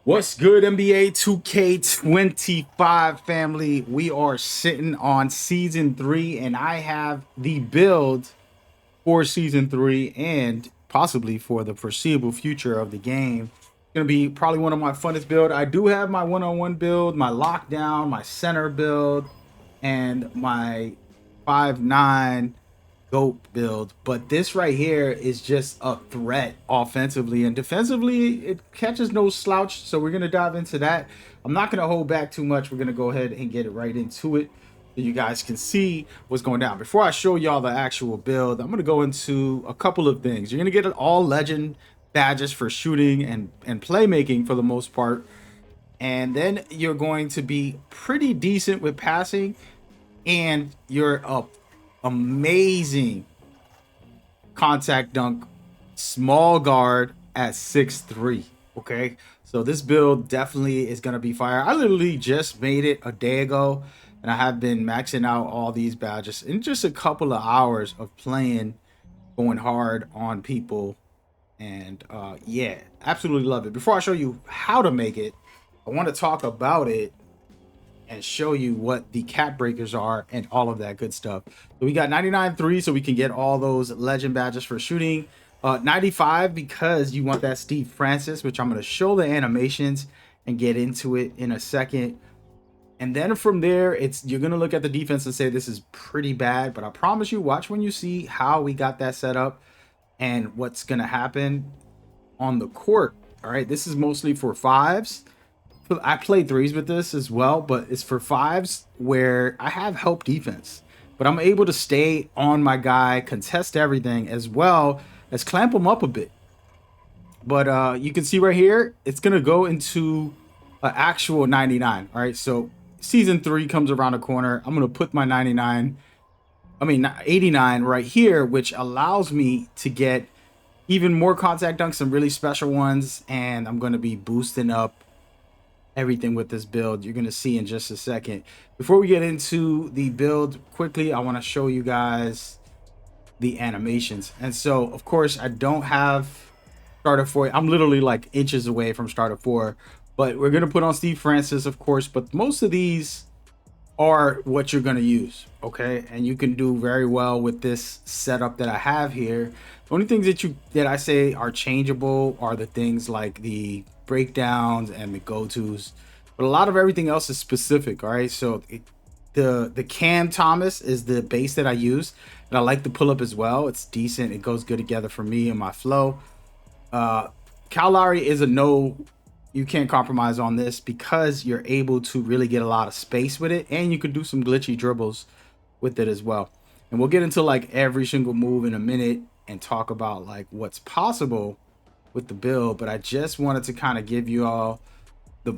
What's good, NBA 2K25 family? We are sitting on season 3, and I have the build for season 3 and possibly for the foreseeable future of the game. It's going to be probably one of my funnest build. I do have my one-on-one build, my lockdown, my center build, and my 5'9" GOAT build, but this right here is just a threat offensively and defensively. It catches no slouch, so we're gonna dive into that. I'm not gonna hold back too much. We're gonna go ahead and get it right into it so you guys can see what's going down. Before I show y'all the actual build, I'm gonna go into a couple of things. You're gonna get all legend badges for shooting and playmaking for the most part, and then you're going to be pretty decent with passing, and you're a amazing contact dunk small guard at 6'3". Okay, so this build definitely is going to be fire. I literally just made it a day ago, and I have been maxing out all these badges in just a couple of hours of playing, going hard on people. And yeah, absolutely love it. Before I show you how to make it, I want to talk about it and show you what the cap breakers are and all of that good stuff. So we got 99 3, so we can get all those legend badges for shooting. 95 because you want that Steve Francis, which I'm going to show the animations and get into it in a second. And then from there, you're going to look at the defense and say this is pretty bad, but I promise you, watch when you see how we got that set up and what's going to happen on the court. All right, this is mostly for fives. I play threes with this as well, but it's for fives where I have help defense, but I'm able to stay on my guy, contest everything, as well as clamp him up a bit. But you can see right here, it's gonna go into an actual 99. All right, so season 3 comes around the corner. I'm gonna put my 89 right here, which allows me to get even more contact dunks, some really special ones, and I'm gonna be boosting up everything with this build. You're going to see in just a second. Before we get into the build quickly, I want to show you guys the animations. And so of course I don't have starter 4. I'm literally like inches away from starter 4, but we're going to put on Steve Francis, of course, but most of these are what you're going to use. Okay, and you can do very well with this setup that I have here. The only things that I say are changeable are the things like the breakdowns and the go-tos, but a lot of everything else is specific. All right, so the Cam Thomas is the base that I use, and I like the pull-up as well. It's decent. It goes good together for me and my flow. Kyle Lowry is a no, you can't compromise on this because you're able to really get a lot of space with it, and you can do some glitchy dribbles with it as well. And we'll get into like every single move in a minute and talk about like what's possible with the build, but I just wanted to kind of give you all the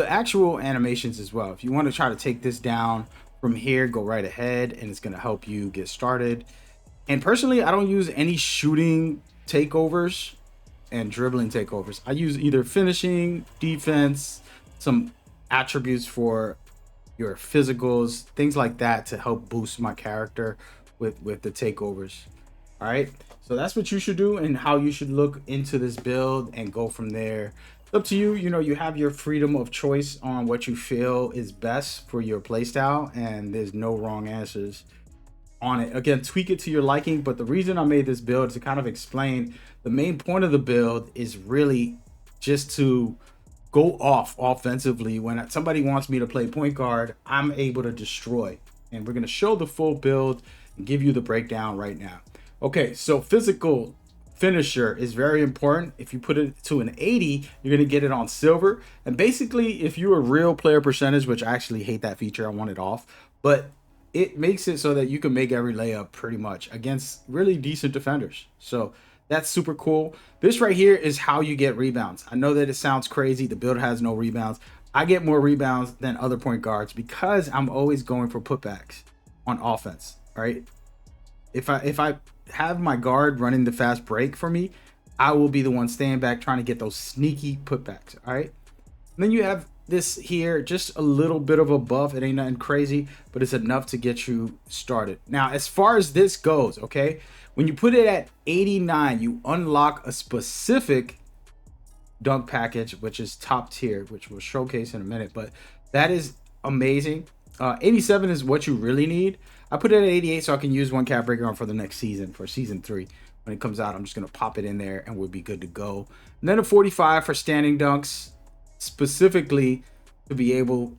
actual animations as well. If you want to try to take this down from here, go right ahead, and it's going to help you get started. And personally, I don't use any shooting takeovers and dribbling takeovers. I use either finishing, defense, some attributes for your physicals, things like that to help boost my character with the takeovers. All right, so that's what you should do and how you should look into this build and go from there. It's up to you. You know, you have your freedom of choice on what you feel is best for your playstyle, and there's no wrong answers on it. Again, tweak it to your liking, but the reason I made this build is to kind of explain the main point of the build is really just to go off offensively. When somebody wants me to play point guard, I'm able to destroy, and we're going to show the full build and give you the breakdown right now. Okay, so physical finisher is very important. If you put it to an 80, you're going to get it on silver. And basically, if you're a real player percentage, which I actually hate that feature, I want it off, but it makes it so that you can make every layup pretty much against really decent defenders. So that's super cool. This right here is how you get rebounds. I know that it sounds crazy. The build has no rebounds. I get more rebounds than other point guards because I'm always going for putbacks on offense. All right. If I have my guard running the fast break for me, I will be the one staying back trying to get those sneaky putbacks. All right. And then you have this here, just a little bit of a buff. It ain't nothing crazy, but it's enough to get you started. Now, as far as this goes, okay, when you put it at 89, you unlock a specific dunk package, which is top tier, which we'll showcase in a minute. But that is amazing. 87 is what you really need. I put it at 88 so I can use one cap breaker on for the next season, for season 3. When it comes out, I'm just going to pop it in there and we'll be good to go. And then a 45 for standing dunks, specifically to be able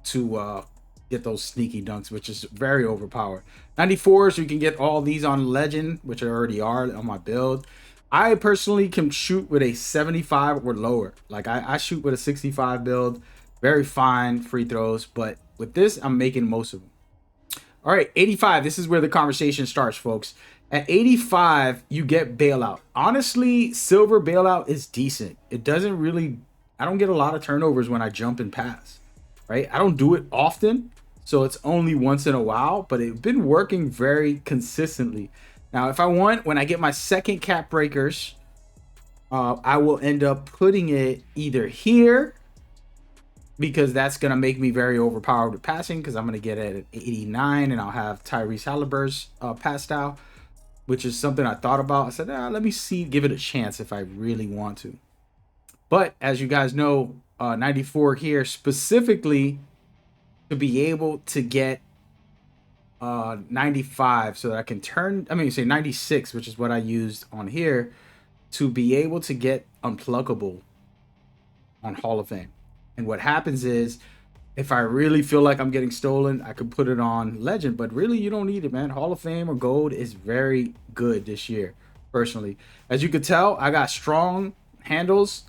to get those sneaky dunks, which is very overpowered. 94s, you can get all these on Legend, which I already are on my build. I personally can shoot with a 75 or lower. Like I shoot with a 65 build. Very fine free throws, but with this, I'm making most of them. All right, 85. This is where the conversation starts, folks. At 85, you get bailout. Honestly, silver bailout is decent. It doesn't really, I don't get a lot of turnovers when I jump and pass, right? I don't do it often, so it's only once in a while, but it's been working very consistently. Now, if I want, when I get my second cap breakers, I will end up putting it either here, because that's going to make me very overpowered with passing, because I'm going to get it at 89 and I'll have Tyrese Halliburton's pass style, which is something I thought about. I said, let me see, give it a chance if I really want to. But as you guys know, 94 here specifically to be able to get 95 so that I can turn, say 96, which is what I used on here, to be able to get unpluckable on Hall of Fame. And what happens is, if I really feel like I'm getting stolen, I could put it on Legend, but really you don't need it, man. Hall of Fame or Gold is very good this year, personally. As you could tell, I got strong handles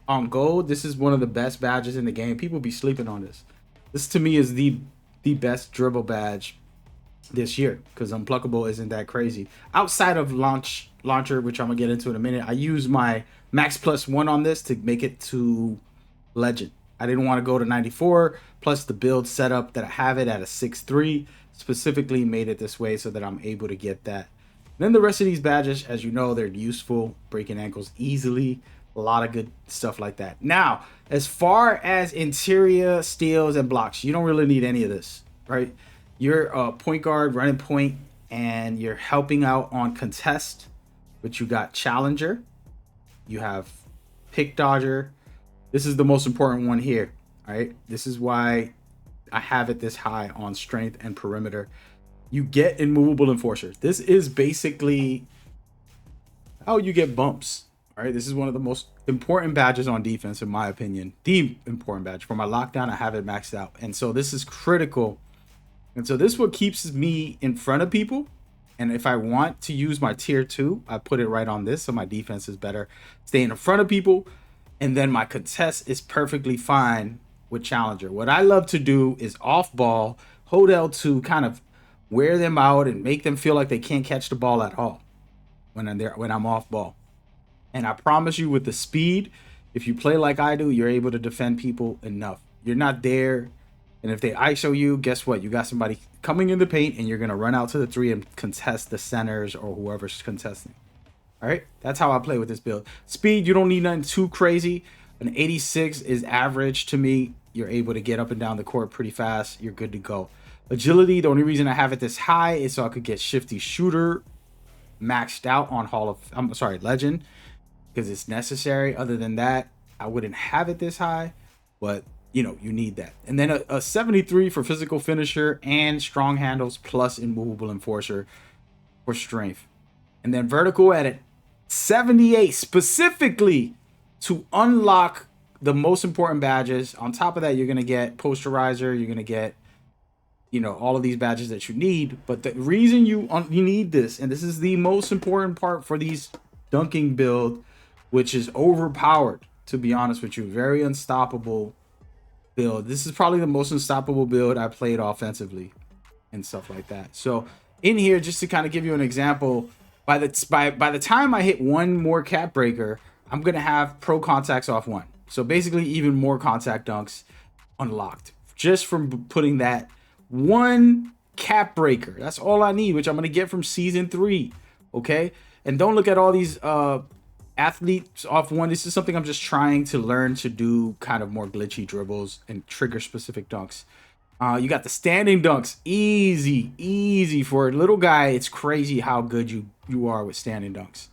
on Gold. This is one of the best badges in the game. People be sleeping on this. This to me is the best dribble badge this year, because Unpluckable isn't that crazy. Outside of Launcher, which I'm gonna get into in a minute, I use my Max Plus 1 on this to make it to Legend. I didn't want to go to 94, plus the build setup that I have it at a 6'3", specifically made it this way so that I'm able to get that. And then the rest of these badges, as you know, they're useful, breaking ankles easily, a lot of good stuff like that. Now, as far as interior steals and blocks, you don't really need any of this, right? You're a point guard, running point, and you're helping out on contest, which you got Challenger, you have Pick Dodger. This is the most important one here, all right? This is why I have it this high on strength and perimeter. You get Immovable Enforcer. This is basically how you get bumps, all right? This is one of the most important badges on defense, in my opinion. The important badge. For my lockdown, I have it maxed out. And so this is critical. And so this is what keeps me in front of people. And if I want to use my tier 2, I put it right on this so my defense is better. Staying in front of people. And then my contest is perfectly fine with Challenger. What I love to do is off ball, hold L2, kind of wear them out and make them feel like they can't catch the ball at all when I'm off ball. And I promise you, with the speed, if you play like I do, you're able to defend people enough. You're not there. And if they ISO you, guess what? You got somebody coming in the paint and you're going to run out to the 3 and contest the centers or whoever's contesting. All right, that's how I play with this build. Speed, you don't need nothing too crazy. An 86 is average to me. You're able to get up and down the court pretty fast. You're good to go. Agility, the only reason I have it this high is so I could get Shifty Shooter maxed out on Legend, because it's necessary. Other than that, I wouldn't have it this high, but you need that. And then a 73 for physical finisher and strong handles plus Immovable Enforcer for strength. And then vertical at it 78 specifically to unlock the most important badges. On top of that, you're going to get Posterizer. You're going to get, all of these badges that you need. But the reason you need this, and this is the most important part for these dunking build, which is overpowered, to be honest with you. Very unstoppable build. This is probably the most unstoppable build I played offensively and stuff like that. So in here, just to kind of give you an example, by the time I hit one more cap breaker, I'm gonna have pro contacts off 1. So basically, even more contact dunks unlocked just from putting that one cap breaker. That's all I need, which I'm gonna get from season 3. Okay, and don't look at all these athletes off 1. This is something I'm just trying to learn to do, kind of more glitchy dribbles and trigger specific dunks. You got the standing dunks, easy for a little guy. It's crazy how good you are with standing dunks.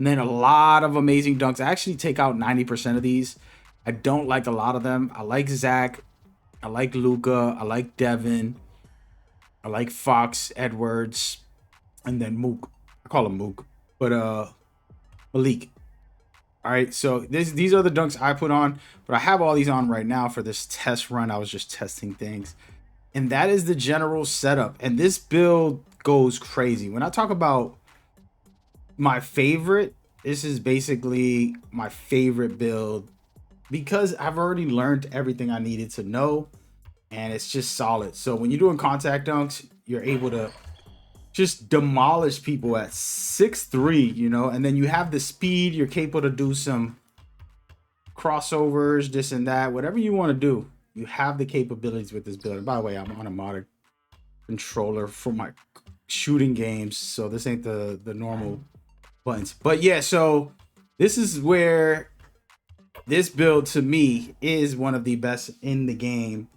And then a lot of amazing dunks. I actually take out 90% of these. I don't like a lot of them. I like Zach. I like Luca. I like Devin. I like Fox, Edwards, and then Mook. I call him Mook. But Malik. All right, so these are the dunks I put on, but I have all these on right now for this test run. I was just testing things. And that is the general setup. And this build goes crazy. When I talk about my favorite, this is basically my favorite build because I've already learned everything I needed to know, and it's just solid. So when you're doing contact dunks, you're able to just demolish people at 6'3", you know, and then you have the speed. You're capable to do some crossovers, this and that, whatever you want to do. You have the capabilities with this build. And by the way, I'm on a modern controller for my shooting games, so this ain't the normal buttons. But yeah, so this is where this build to me is one of the best in the game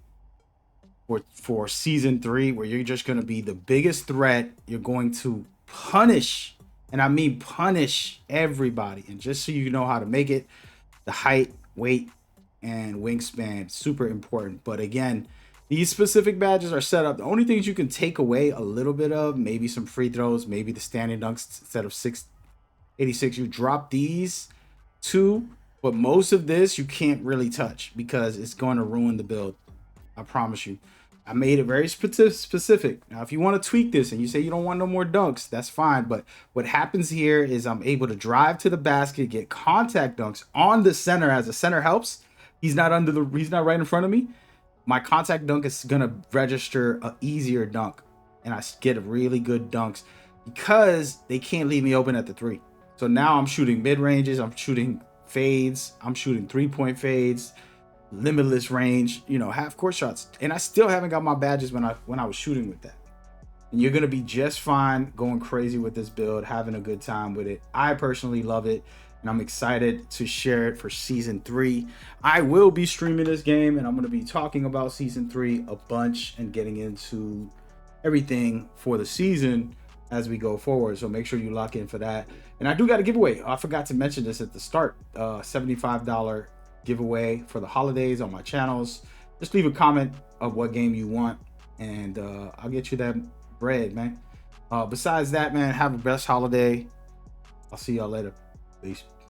for season 3, where you're just going to be the biggest threat. You're going to punish, and I mean punish, everybody. And just so you know how to make it, the height, weight, and wingspan, super important. But again, these specific badges are set up. The only things you can take away a little bit of, maybe some free throws, maybe the standing dunks instead of 686, you drop these two. But most of this you can't really touch because it's going to ruin the build. I promise you. I made it very specific. Now, if you want to tweak this and you say you don't want no more dunks, that's fine. But what happens here is I'm able to drive to the basket, get contact dunks on the center as the center helps. He's not right in front of me. My contact dunk is gonna register an easier dunk, and I get really good dunks because they can't leave me open at the 3. So now I'm shooting mid ranges, I'm shooting fades, I'm shooting 3-point fades, limitless range, you know, half court shots, and I still haven't got my badges when I was shooting with that. And you're gonna be just fine going crazy with this build, having a good time with it. I personally love it, and I'm excited to share it for season 3. I will be streaming this game, and I'm going to be talking about season 3 a bunch and getting into everything for the season as we go forward. So make sure you lock in for that. And I do got a giveaway. I forgot to mention this at the start. $75 giveaway for the holidays on my channels. Just leave a comment of what game you want, and I'll get you that bread, man. Besides that, man, have a best holiday. I'll see y'all later. Peace.